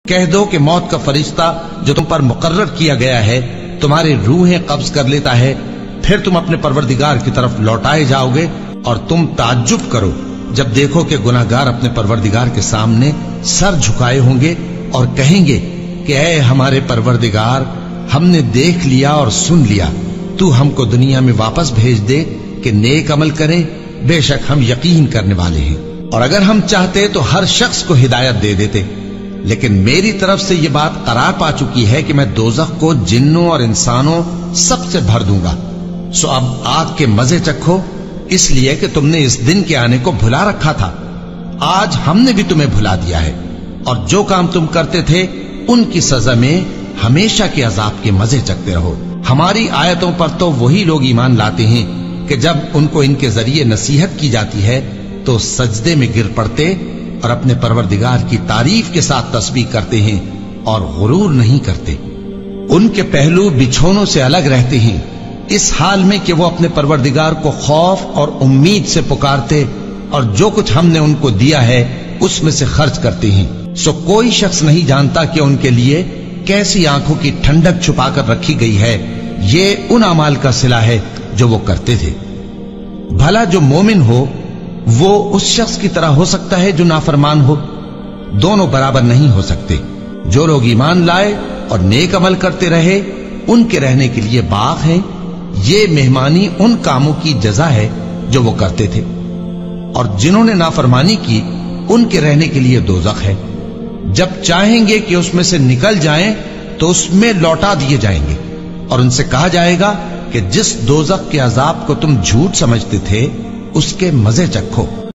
کہہ دو کہ موت کا فرشتہ جو تم پر مقرر کیا گیا ہے تمہاری روحیں قبض کر لیتا ہے، پھر تم اپنے پروردگار کی طرف لوٹائے جاؤ گے، اور تم تعجب کرو جب دیکھو کہ گناہگار اپنے پروردگار کے سامنے سر جھکائے ہوں گے اور کہیں گے کہ اے ہمارے پروردگار، ہم نے دیکھ لیا اور سن لیا، تو ہم کو دنیا میں واپس بھیج دے کہ نیک عمل کریں، بے شک ہم یقین کرنے والے ہیں۔ اور اگر ہم چاہتے تو ہر شخص کو ہدایت دے دیتے، لیکن میری طرف سے یہ بات قرار پا چکی ہے کہ میں دوزخ کو جنوں اور انسانوں سب سے بھر دوں گا، سو اب آگ کے مزے چکھو، اس لیے کہ تم نے اس دن کے آنے کو بھلا رکھا تھا، آج ہم نے بھی تمہیں بھلا دیا ہے، اور جو کام تم کرتے تھے ان کی سزا میں ہمیشہ کے عذاب کے مزے چکتے رہو۔ ہماری آیتوں پر تو وہی لوگ ایمان لاتے ہیں کہ جب ان کو ان کے ذریعے نصیحت کی جاتی ہے تو سجدے میں گر پڑتے اور اپنے پروردگار کی تعریف کے ساتھ تسبیح کرتے ہیں اور غرور نہیں کرتے۔ ان کے پہلو بچھونوں سے الگ رہتے ہیں، اس حال میں کہ وہ اپنے پروردگار کو خوف اور امید سے پکارتے اور جو کچھ ہم نے ان کو دیا ہے اس میں سے خرچ کرتے ہیں۔ سو کوئی شخص نہیں جانتا کہ ان کے لیے کیسی آنکھوں کی ٹھنڈک چھپا کر رکھی گئی ہے، یہ ان اعمال کا صلہ ہے جو وہ کرتے تھے۔ بھلا جو مومن ہو وہ اس شخص کی طرح ہو سکتا ہے جو نافرمان ہو؟ دونوں برابر نہیں ہو سکتے۔ جو لوگ ایمان لائے اور نیک عمل کرتے رہے ان کے رہنے کے لیے باغ ہیں، یہ مہمانی ان کاموں کی جزا ہے جو وہ کرتے تھے، اور جنہوں نے نافرمانی کی ان کے رہنے کے لیے دوزخ ہے، جب چاہیں گے کہ اس میں سے نکل جائیں تو اس میں لوٹا دیے جائیں گے، اور ان سے کہا جائے گا کہ جس دوزخ کے عذاب کو تم جھوٹ سمجھتے تھے اس کے مزے چکھو۔